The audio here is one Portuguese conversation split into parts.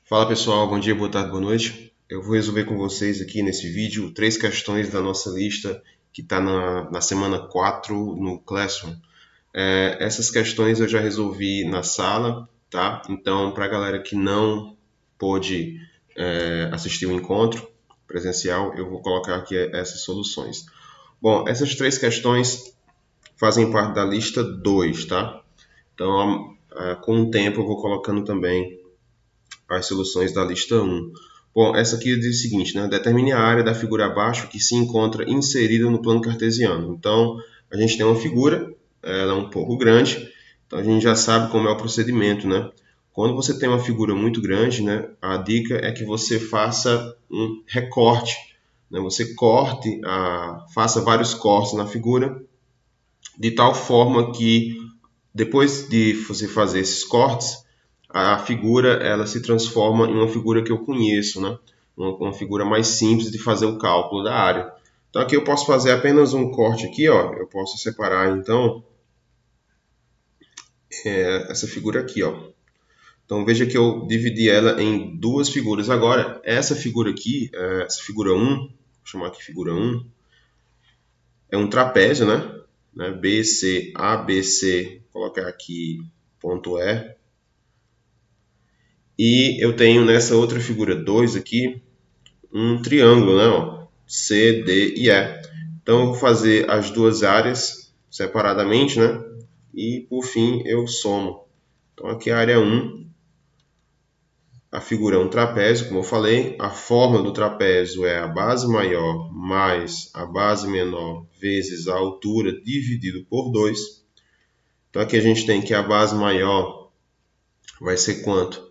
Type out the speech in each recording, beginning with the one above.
Fala pessoal, bom dia, boa tarde, boa noite. Eu vou resolver com vocês aqui nesse vídeo 3 questões da nossa lista que está na semana 4 no Classroom. Essas questões eu já resolvi na sala, tá? Então, para a galera que não pôde assistir o encontro presencial, eu vou colocar aqui essas soluções. Bom, essas 3 questões fazem parte da lista 2, tá? Então, com o tempo eu vou colocando também as soluções da lista 1. Bom, essa aqui diz o seguinte, né? Determine a área da figura abaixo que se encontra inserida no plano cartesiano. Então, a gente tem uma figura, ela é um pouco grande, então a gente já sabe como é o procedimento, né? Quando você tem uma figura muito grande, né, a dica é que você faça um recorte, né? Você faça vários cortes na figura, de tal forma que depois de você fazer esses cortes, a figura ela se transforma em uma figura que eu conheço, né? Uma figura mais simples de fazer o cálculo da área. Então aqui eu posso fazer apenas um corte aqui, ó. Eu posso separar então essa figura aqui, ó. Então veja que eu dividi ela em duas figuras. Agora, essa figura aqui, essa figura 1, vou chamar aqui figura 1, é um trapézio, né? BC, ABC, vou colocar aqui ponto E. E eu tenho nessa outra figura 2 aqui, um triângulo, né? Ó, C, D e E. Então eu vou fazer as duas áreas separadamente, né? E por fim eu somo. Então aqui a área 1, a figura é um trapézio, como eu falei. A forma do trapézio é a base maior mais a base menor vezes a altura dividido por 2. Então aqui a gente tem que a base maior vai ser quanto?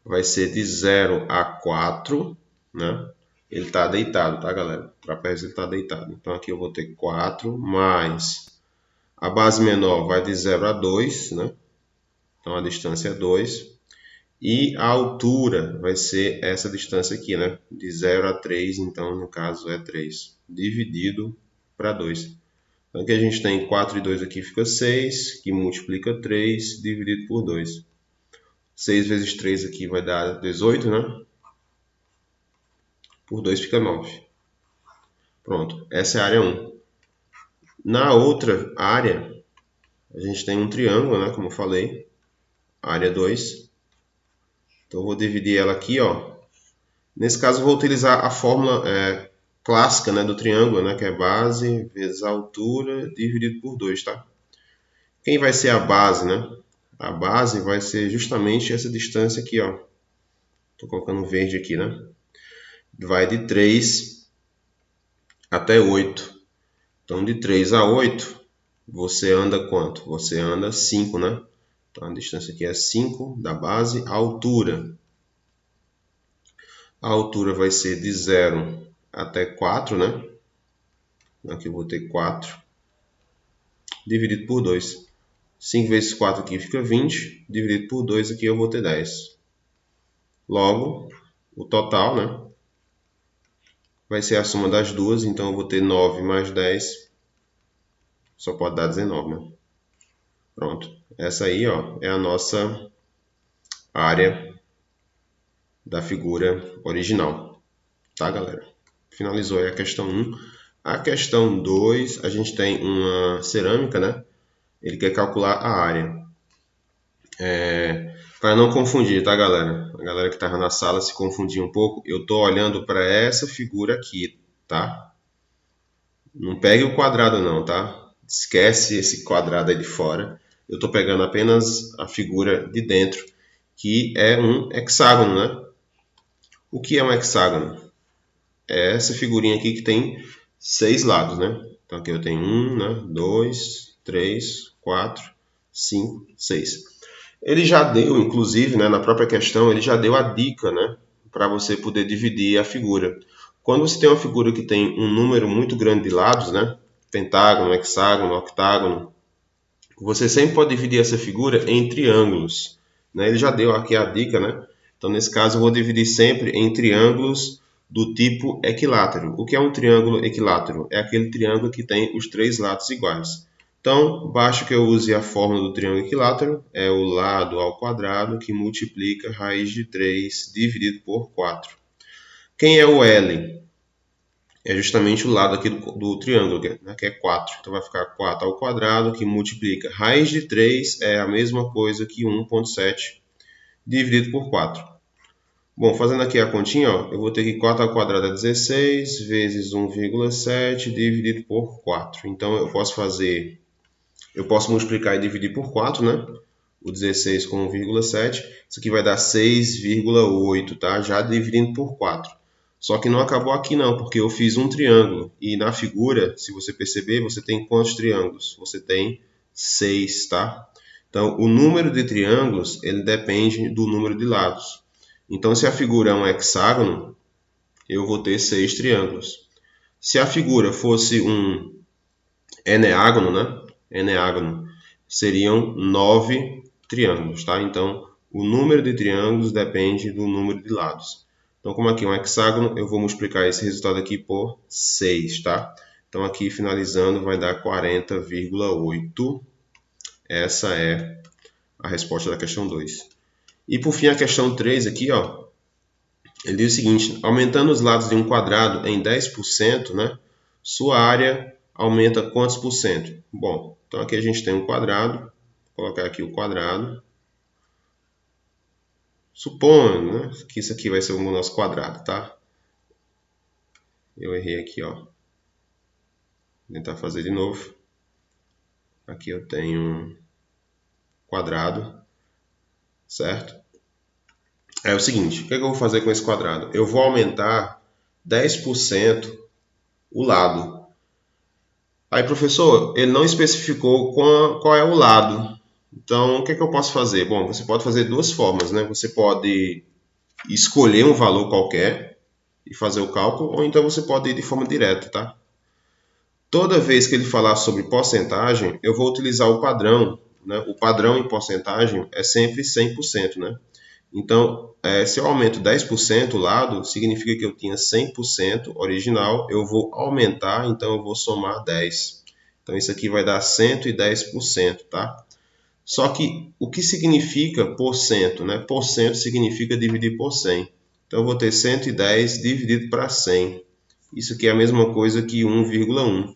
Vai ser de 0 a 4, né? Ele está deitado, tá, galera? O trapézio está deitado. Então, aqui eu vou ter 4 mais a base menor vai de 0 a 2, né? Então, a distância é 2. E a altura vai ser essa distância aqui, né? De 0 a 3, então, no caso, é 3. Dividido para 2. Então, aqui a gente tem 4 e 2 aqui fica 6, que multiplica 3, dividido por 2. 6 vezes 3 aqui vai dar 18, né? Por 2 fica 9. Pronto, essa é a área 1. Na outra área, a gente tem um triângulo, né? Como eu falei, área 2. Então, eu vou dividir ela aqui, ó. Nesse caso, eu vou utilizar a fórmula clássica, né, do triângulo, né? Que é base vezes a altura dividido por 2, tá? Quem vai ser a base, né? A base vai ser justamente essa distância aqui, ó. Estou colocando verde aqui, né? Vai de 3 até 8. Então, de 3 a 8, você anda quanto? Você anda 5, né? Então, a distância aqui é 5 da base. A altura vai ser de 0 até 4, né? Aqui eu vou ter 4, dividido por 2. 5 vezes 4 aqui fica 20, dividido por 2 aqui eu vou ter 10. Logo, o total, né? Vai ser a soma das duas, então eu vou ter 9 mais 10, só pode dar 19, né? Pronto. Essa aí, ó, é a nossa área da figura original, tá, galera? Finalizou aí a questão 1. A questão 2, a gente tem uma cerâmica, né? Ele quer calcular a área. Para não confundir, tá, galera? A galera que estava na sala se confundir um pouco, eu estou olhando para essa figura aqui, tá? Não pegue o quadrado não, tá? Esquece esse quadrado aí de fora. Eu estou pegando apenas a figura de dentro, que é um hexágono, né? O que é um hexágono? É essa figurinha aqui que tem 6 lados, né? Então aqui eu tenho 1, né? 2, 3, 4, 5, 6. Ele já deu, inclusive, né, na própria questão, ele já deu a dica, né? Para você poder dividir a figura. Quando você tem uma figura que tem um número muito grande de lados, né? Pentágono, hexágono, octágono, você sempre pode dividir essa figura em triângulos, né? Ele já deu aqui a dica, né? Então, nesse caso, eu vou dividir sempre em triângulos do tipo equilátero. O que é um triângulo equilátero? É aquele triângulo que tem os 3 lados iguais. Então, basta que eu use a fórmula do triângulo equilátero, é o lado ao quadrado que multiplica raiz de 3 dividido por 4. Quem é o L? É justamente o lado aqui do triângulo, né, que é 4. Então vai ficar 4 ao quadrado, que multiplica raiz de 3, é a mesma coisa que 1,7 dividido por 4. Bom, fazendo aqui a continha, ó, eu vou ter que 4 ao quadrado é 16, vezes 1,7 dividido por 4. Então eu posso multiplicar e dividir por 4, né? O 16 com 1,7. Isso aqui vai dar 6,8, tá? Já dividindo por 4. Só que não acabou aqui não, porque eu fiz um triângulo. E na figura, se você perceber, você tem quantos triângulos? Você tem 6, tá? Então, o número de triângulos, ele depende do número de lados. Então, se a figura é um hexágono, eu vou ter 6 triângulos. Se a figura fosse um eneágono, né? Eneágono, seriam 9 triângulos, tá? Então, o número de triângulos depende do número de lados. Então, como aqui é um hexágono, eu vou multiplicar esse resultado aqui por 6, tá? Então, aqui finalizando, vai dar 40,8. Essa é a resposta da questão 2. E por fim, a questão 3 aqui, ó, ele diz o seguinte: aumentando os lados de um quadrado em 10%, né, sua área aumenta quantos por cento? Bom, então aqui a gente tem um quadrado, vou colocar aqui o quadrado. Supondo, né, que isso aqui vai ser o nosso quadrado, tá? Eu errei aqui, ó. Vou tentar fazer de novo. Aqui eu tenho um quadrado, certo? É o seguinte, o que eu vou fazer com esse quadrado? Eu vou aumentar 10% o lado. Aí, professor, ele não especificou qual é o lado. Então, o que eu posso fazer? Bom, você pode fazer duas formas, né? Você pode escolher um valor qualquer e fazer o cálculo, ou então você pode ir de forma direta, tá? Toda vez que ele falar sobre porcentagem, eu vou utilizar o padrão, né? O padrão em porcentagem é sempre 100%, né? Então, se eu aumento 10% o lado, significa que eu tinha 100% original, eu vou aumentar, então eu vou somar 10. Então, isso aqui vai dar 110%, tá? Só que o que significa porcento, né? Porcento significa dividir por 100. Então, eu vou ter 110 dividido para 100. Isso aqui é a mesma coisa que 1,1.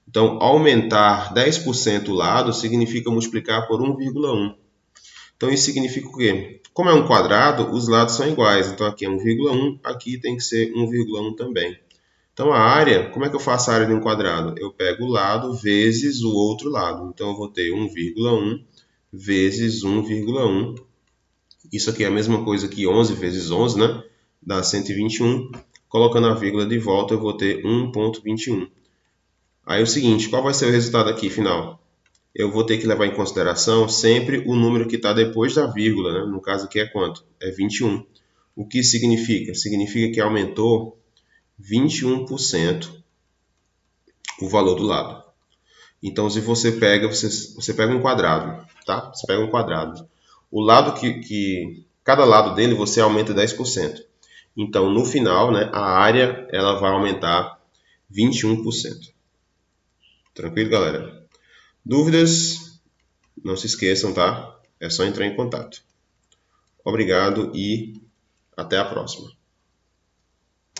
Então, aumentar 10% o lado significa multiplicar por 1,1. Então, isso significa o quê? Como é um quadrado, os lados são iguais. Então, aqui é 1,1, aqui tem que ser 1,1 também. Então, a área, como é que eu faço a área de um quadrado? Eu pego o lado vezes o outro lado. Então, eu vou ter 1,1 vezes 1,1. Isso aqui é a mesma coisa que 11 vezes 11, né? Dá 121. Colocando a vírgula de volta, eu vou ter 1,21. Aí é o seguinte, qual vai ser o resultado aqui final? Eu vou ter que levar em consideração sempre o número que está depois da vírgula, né? No caso aqui é quanto? É 21. O que significa? Significa que aumentou 21% o valor do lado. Então, se você pega um quadrado, tá? Você pega um quadrado. O lado cada lado dele você aumenta 10%. Então, no final, né, a área ela vai aumentar 21%. Tranquilo, galera? Dúvidas? Não se esqueçam, tá? É só entrar em contato. Obrigado e até a próxima.